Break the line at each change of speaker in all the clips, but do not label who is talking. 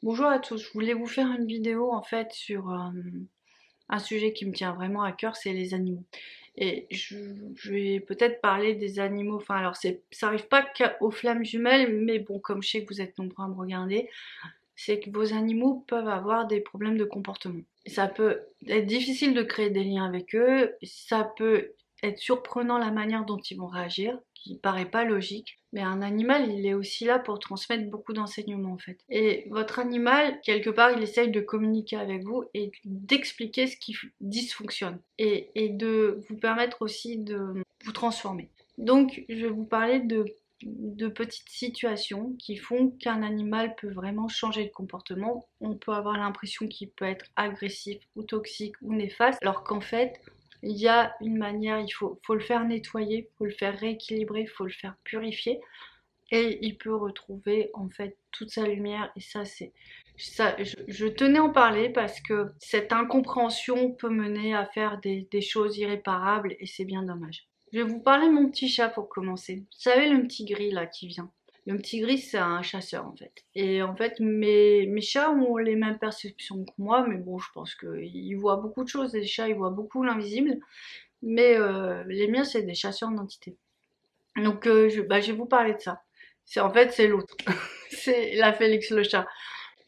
Bonjour à tous, je voulais vous faire une vidéo en fait sur un sujet qui me tient vraiment à cœur, c'est les animaux. Et je vais peut-être parler des animaux, enfin alors ça arrive pas qu'aux flammes jumelles, mais bon, comme je sais que vous êtes nombreux à me regarder, c'est que vos animaux peuvent avoir des problèmes de comportement. Ça peut être difficile de créer des liens avec eux, ça peut être surprenant la manière dont ils vont réagir, qui paraît pas logique. Mais un animal, il est aussi là pour transmettre beaucoup d'enseignements en fait. Et votre animal, quelque part, il essaye de communiquer avec vous et d'expliquer ce qui dysfonctionne. Et de vous permettre aussi de vous transformer. Donc, je vais vous parler de petites situations qui font qu'un animal peut vraiment changer de comportement. On peut avoir l'impression qu'il peut être agressif ou toxique ou néfaste, alors qu'en fait, il y a une manière, faut le faire nettoyer, faut le faire rééquilibrer, faut le faire purifier, et il peut retrouver en fait toute sa lumière. Et ça, je tenais à en parler parce que cette incompréhension peut mener à faire des choses irréparables et c'est bien dommage. Je vais vous parler de mon petit chat pour commencer. Vous savez, le petit gris là qui vient. Le petit gris, c'est un chasseur en fait. Et en fait, mes chats ont les mêmes perceptions que moi, mais bon, je pense qu'ils voient beaucoup de choses. Les chats, ils voient beaucoup l'invisible. Mais les miens, c'est des chasseurs d'identité. Donc, je vais vous parler de ça. En fait, c'est l'autre. C'est la Félix le chat.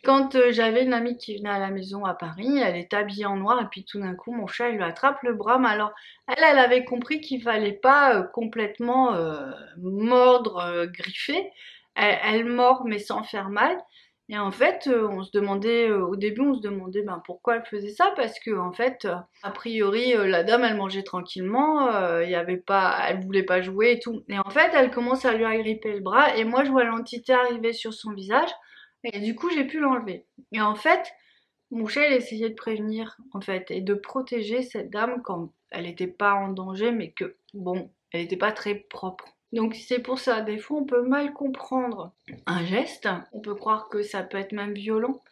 Quand j'avais une amie qui venait à la maison à Paris, elle était habillée en noir et puis tout d'un coup, mon chat, il lui attrape le bras. Mais alors, elle avait compris qu'il fallait pas complètement mordre, griffer. Elle mord mais sans faire mal. Et en fait, on se demandait, au début, on se demandait ben, pourquoi elle faisait ça, parce que en fait, a priori, la dame, elle mangeait tranquillement, il y avait pas, elle voulait pas jouer et tout. Et en fait, elle commence à lui agripper le bras, et moi, je vois l'entité arriver sur son visage, et du coup, j'ai pu l'enlever. Et en fait, mon chat, il essayait de prévenir, en fait, et de protéger cette dame quand elle n'était pas en danger, mais que, bon, elle n'était pas très propre. Donc c'est pour ça, des fois on peut mal comprendre un geste, on peut croire que ça peut être même violent,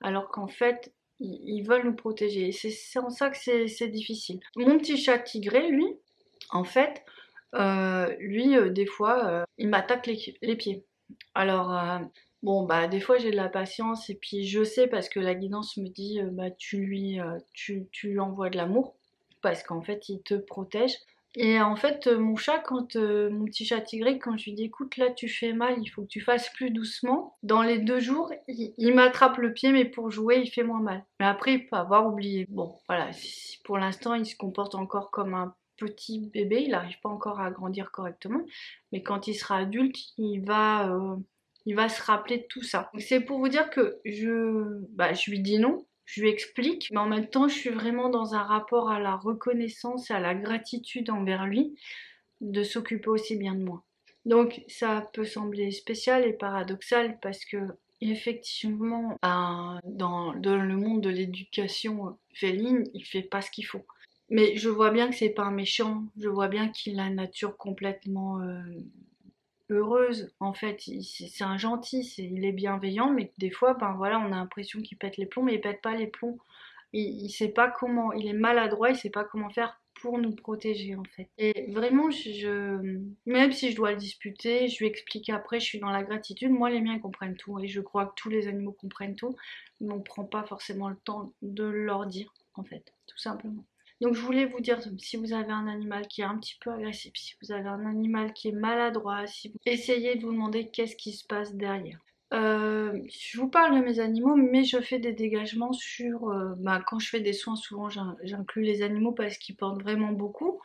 alors qu'en fait, ils veulent nous protéger. Et c'est en ça que c'est difficile. Mon petit chat tigré, lui, en fait, des fois, il m'attaque les pieds. Alors, bon, bah, des fois j'ai de la patience et puis je sais parce que la guidance me dit, bah, tu lui envoies de l'amour parce qu'en fait il te protège. Et en fait, mon chat, mon petit chat tigré, quand je lui dis écoute, là tu fais mal, il faut que tu fasses plus doucement, dans les 2 jours, il m'attrape le pied, mais pour jouer, il fait moins mal. Mais après, il peut avoir oublié. Bon, voilà, pour l'instant, il se comporte encore comme un petit bébé, il n'arrive pas encore à grandir correctement, mais quand il sera adulte, il va se rappeler de tout ça. C'est pour vous dire que je lui dis non, je lui explique, mais en même temps, je suis vraiment dans un rapport à la reconnaissance et à la gratitude envers lui de s'occuper aussi bien de moi. Donc ça peut sembler spécial et paradoxal parce que effectivement, dans le monde de l'éducation féline, il fait pas ce qu'il faut. Mais je vois bien que c'est pas un méchant, je vois bien qu'il a une nature complètement heureuse. En fait, c'est un gentil, il est bienveillant, mais des fois, ben voilà, on a l'impression qu'il pète les plombs, mais il pète pas les plombs. Il sait pas comment, il est maladroit, il sait pas comment faire pour nous protéger en fait. Et vraiment, même si je dois le disputer, je lui explique après, je suis dans la gratitude. Moi, les miens comprennent tout et je crois que tous les animaux comprennent tout, mais on prend pas forcément le temps de leur dire en fait, tout simplement. Donc je voulais vous dire, si vous avez un animal qui est un petit peu agressif, si vous avez un animal qui est maladroit, si vous essayez de vous demander qu'est-ce qui se passe derrière. Je vous parle de mes animaux, mais je fais des dégagements sur... quand je fais des soins, souvent j'inclus les animaux parce qu'ils portent vraiment beaucoup.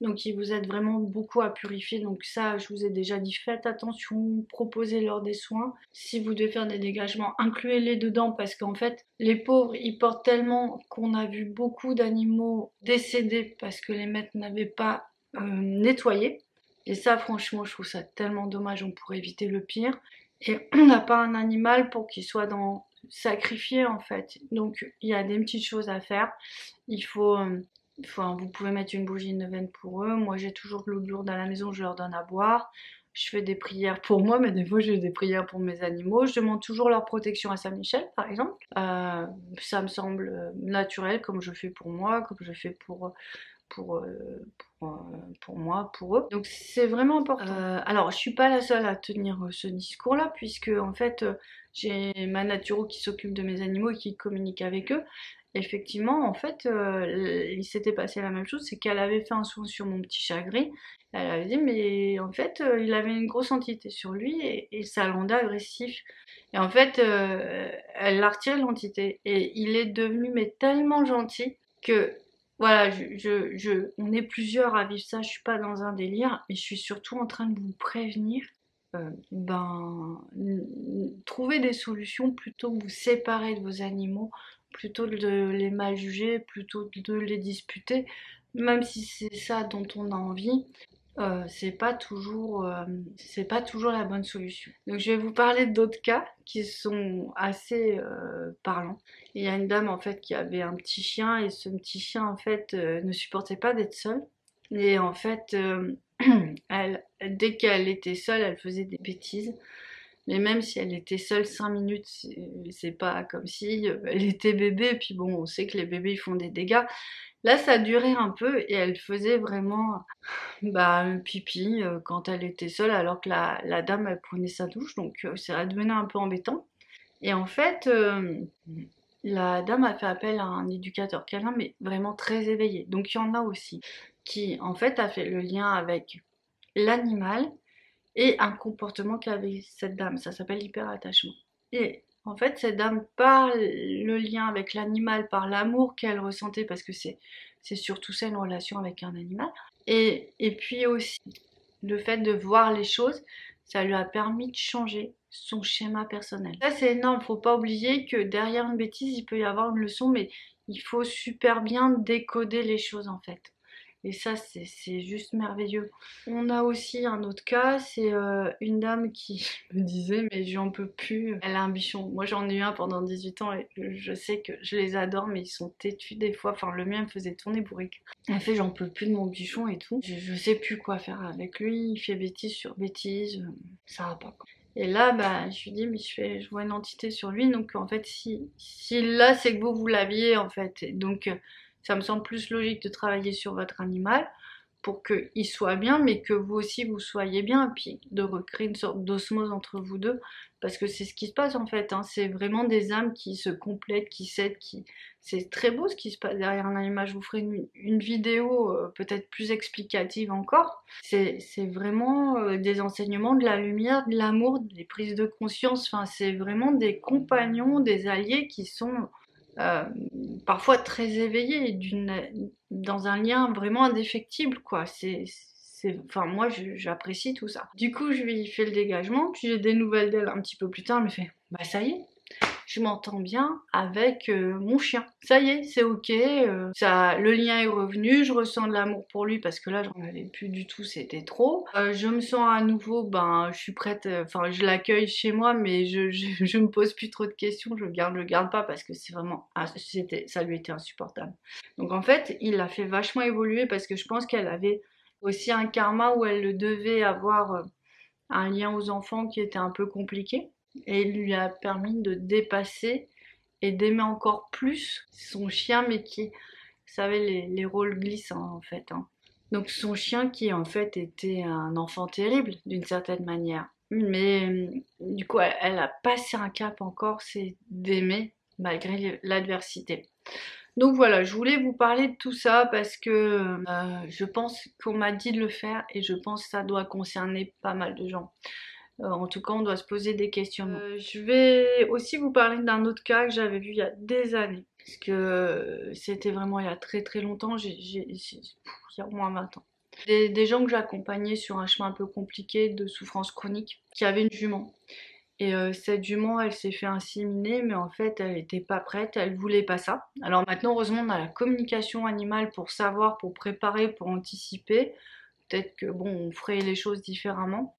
Donc ils vous aident vraiment beaucoup à purifier. Donc ça, je vous ai déjà dit, faites attention, proposez lors des soins. Si vous devez faire des dégagements, incluez-les dedans parce qu'en fait, les pauvres, ils portent tellement qu'on a vu beaucoup d'animaux décédés parce que les maîtres n'avaient pas nettoyé. Et ça, franchement, je trouve ça tellement dommage, on pourrait éviter le pire. Et on n'a pas un animal pour qu'il soit sacrifié en fait. Donc il y a des petites choses à faire. Il faut, vous pouvez mettre une bougie de neuvaine pour eux. Moi j'ai toujours de l'eau de lourde à la maison, je leur donne à boire. Je fais des prières pour moi, mais des fois je fais des prières pour mes animaux. Je demande toujours leur protection à Saint-Michel, par exemple. Ça me semble naturel, comme je fais pour moi, comme je fais pour moi, pour eux. Donc c'est vraiment important. Alors je suis pas la seule à tenir ce discours-là, puisque en fait j'ai ma naturo qui s'occupe de mes animaux et qui communique avec eux. Effectivement, en fait, il s'était passé la même chose, c'est qu'elle avait fait un soin sur mon petit chat gris. Elle avait dit, mais en fait, il avait une grosse entité sur lui et ça le rendait agressif. Et en fait, elle l'a retiré l'entité et il est devenu mais tellement gentil que voilà, on est plusieurs à vivre ça. Je suis pas dans un délire, mais je suis surtout en train de vous prévenir. Trouver des solutions plutôt que vous séparer de vos animaux, plutôt de les mal juger, plutôt de les disputer, même si c'est ça dont on a envie. C'est pas toujours la bonne solution. Donc je vais vous parler d'autres cas qui sont assez parlants. Il y a une dame en fait qui avait un petit chien et ce petit chien en fait ne supportait pas d'être seul. Et en fait, dès qu'elle était seule, elle faisait des bêtises. Mais même si elle était seule 5 minutes, c'est pas comme si elle était bébé. Et puis bon, on sait que les bébés ils font des dégâts. Là, ça durait un peu et elle faisait vraiment pipi quand elle était seule, alors que la dame elle prenait sa douche, donc ça devenait un peu embêtant. Et en fait, la dame a fait appel à un éducateur câlin, mais vraiment très éveillé. Donc il y en a aussi qui en fait a fait le lien avec l'animal et un comportement qu'avait cette dame. Ça s'appelle l'hyperattachement. Et en fait, cette dame, par le lien avec l'animal, par l'amour qu'elle ressentait, parce que c'est surtout ça une relation avec un animal, et puis aussi le fait de voir les choses, ça lui a permis de changer son schéma personnel. Ça c'est énorme, faut pas oublier que derrière une bêtise, il peut y avoir une leçon, mais il faut super bien décoder les choses en fait. Et ça, c'est juste merveilleux. On a aussi un autre cas, c'est une dame qui me disait, mais j'en peux plus, elle a un bichon. Moi, j'en ai eu un pendant 18 ans et je sais que je les adore, mais ils sont têtus des fois. Enfin, le mien me faisait tourner bourrique. Elle fait, j'en peux plus de mon bichon et tout. Je sais plus quoi faire avec lui, il fait bêtise sur bêtise, ça va pas, quoi. Et là, je lui dis, mais je vois une entité sur lui, donc en fait, si là, c'est que vous l'aviez, en fait. Et donc, ça me semble plus logique de travailler sur votre animal pour qu'il soit bien, mais que vous aussi vous soyez bien, et puis de recréer une sorte d'osmose entre vous deux, parce que c'est ce qui se passe en fait, hein. C'est vraiment des âmes qui se complètent, qui s'aident, c'est très beau ce qui se passe derrière un animal. Je vous ferai une vidéo peut-être plus explicative encore. C'est vraiment des enseignements, de la lumière, de l'amour, des prises de conscience, enfin c'est vraiment des compagnons, des alliés qui sont euh, parfois très éveillée, dans un lien vraiment indéfectible, quoi. Enfin, moi, j'apprécie tout ça. Du coup, je lui fais le dégagement, puis j'ai des nouvelles d'elle un petit peu plus tard, elle me fait, bah ça y est, je m'entends bien avec mon chien. Ça y est, c'est ok, le lien est revenu, je ressens de l'amour pour lui parce que là j'en avais plus du tout, c'était trop. Je me sens à nouveau, je suis prête, enfin je l'accueille chez moi, mais je me pose plus trop de questions, je le garde pas parce que c'est vraiment, ça lui était insupportable. Donc en fait, il l'a fait vachement évoluer parce que je pense qu'elle avait aussi un karma où elle devait avoir un lien aux enfants qui était un peu compliqué et il lui a permis de dépasser et d'aimer encore plus son chien, mais qui, vous savez, les rôles glissent en fait, hein. Donc son chien qui en fait était un enfant terrible d'une certaine manière. Mais du coup, elle a passé un cap encore, c'est d'aimer malgré l'adversité. Donc voilà, je voulais vous parler de tout ça parce que je pense qu'on m'a dit de le faire et je pense que ça doit concerner pas mal de gens. En tout cas, on doit se poser des questionnements. Je vais aussi vous parler d'un autre cas que j'avais vu il y a des années. Parce que c'était vraiment il y a très très longtemps, il y a au moins 20 ans. Des gens que j'accompagnais sur un chemin un peu compliqué de souffrance chronique, qui avaient une jument. Et cette jument, elle s'est fait inséminer, mais en fait, elle n'était pas prête, elle voulait pas ça. Alors maintenant, heureusement, on a la communication animale pour savoir, pour préparer, pour anticiper. Peut-être que bon, on ferait les choses différemment.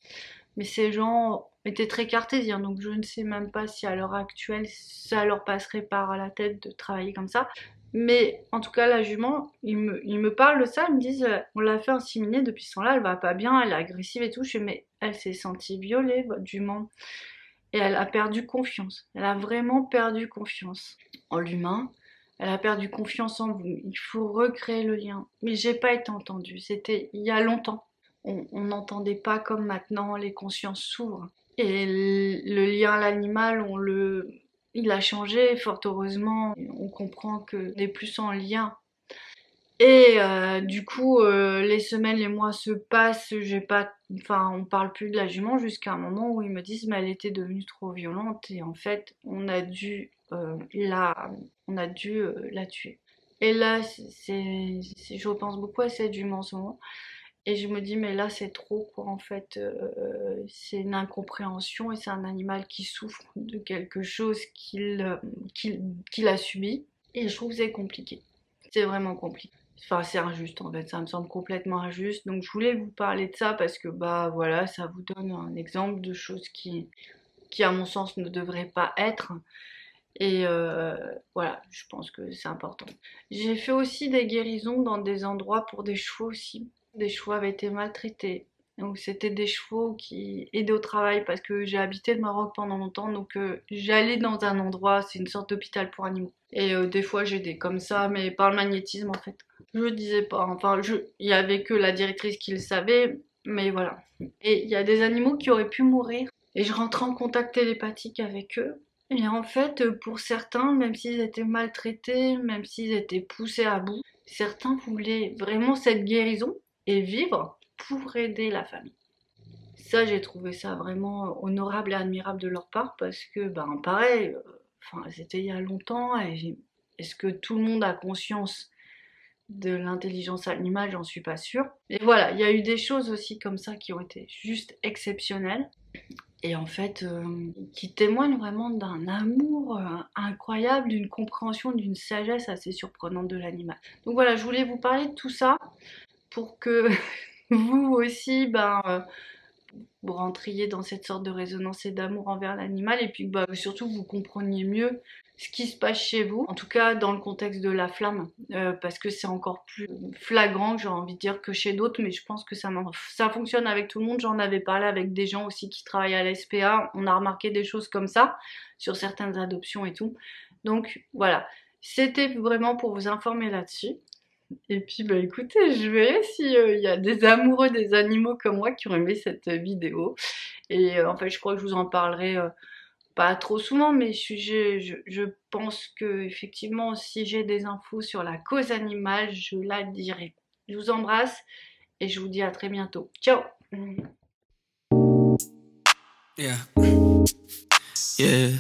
Mais ces gens étaient très cartésiens, donc je ne sais même pas si à l'heure actuelle ça leur passerait par la tête de travailler comme ça. Mais en tout cas, la jument, ils me parlent de ça, ils me disent on l'a fait inséminer depuis ce temps-là, elle va pas bien, elle est agressive et tout. Je fais mais elle s'est sentie violée, votre jument. Et elle a perdu confiance. Elle a vraiment perdu confiance en l'humain, elle a perdu confiance en vous, il faut recréer le lien. Mais j'ai pas été entendue, c'était il y a longtemps. On n'entendait pas comme maintenant, les consciences s'ouvrent. Et le lien à l'animal, il a changé, fort heureusement. On comprend que n'est plus en lien. Et du coup, les semaines, les mois se passent, enfin, on parle plus de la jument jusqu'à un moment où ils me disent, mais elle était devenue trop violente et en fait, on a dû la tuer. Et là, je repense beaucoup à cette jument en ce moment. Et je me dis, mais là, c'est trop, quoi, en fait. C'est une incompréhension et c'est un animal qui souffre de quelque chose qu'il a subi. Et je trouve que c'est compliqué. C'est vraiment compliqué. Enfin, c'est injuste, en fait. Ça me semble complètement injuste. Donc, je voulais vous parler de ça parce que, bah, voilà, ça vous donne un exemple de choses qui à mon sens, ne devraient pas être. Et voilà, je pense que c'est important. J'ai fait aussi des guérisons dans des endroits pour des chevaux aussi. Des chevaux avaient été maltraités. Donc c'était des chevaux qui aidaient au travail parce que j'ai habité le Maroc pendant longtemps. Donc j'allais dans un endroit, c'est une sorte d'hôpital pour animaux. Et des fois j'aidais comme ça, mais par le magnétisme en fait. Je disais pas, enfin il y avait que la directrice qui le savait, mais voilà. Et il y a des animaux qui auraient pu mourir. Et je rentrais en contact télépathique avec eux. Et en fait, pour certains, même s'ils étaient maltraités, même s'ils étaient poussés à bout, certains voulaient vraiment cette guérison et vivre pour aider la famille. Ça, j'ai trouvé ça vraiment honorable et admirable de leur part parce que, ben, pareil, enfin, c'était il y a longtemps et est-ce que tout le monde a conscience de l'intelligence animale? J'en suis pas sûre. Et voilà, il y a eu des choses aussi comme ça qui ont été juste exceptionnelles et en fait, qui témoigne vraiment d'un amour incroyable, d'une compréhension, d'une sagesse assez surprenante de l'animal. Donc voilà, je voulais vous parler de tout ça pour que vous aussi, vous rentriez dans cette sorte de résonance et d'amour envers l'animal et puis surtout vous compreniez mieux ce qui se passe chez vous, en tout cas dans le contexte de la flamme, parce que c'est encore plus flagrant, j'ai envie de dire, que chez d'autres, mais je pense que ça fonctionne avec tout le monde. J'en avais parlé avec des gens aussi qui travaillent à l'SPA, on a remarqué des choses comme ça sur certaines adoptions et tout. Donc voilà, c'était vraiment pour vous informer là-dessus. Et puis écoutez, je verrai si il y a des amoureux des animaux comme moi qui ont aimé cette vidéo. Et en fait, je crois que je vous en parlerai pas trop souvent, mais je pense que effectivement, si j'ai des infos sur la cause animale, je la dirai. Je vous embrasse et je vous dis à très bientôt. Ciao!
Yeah. Yeah.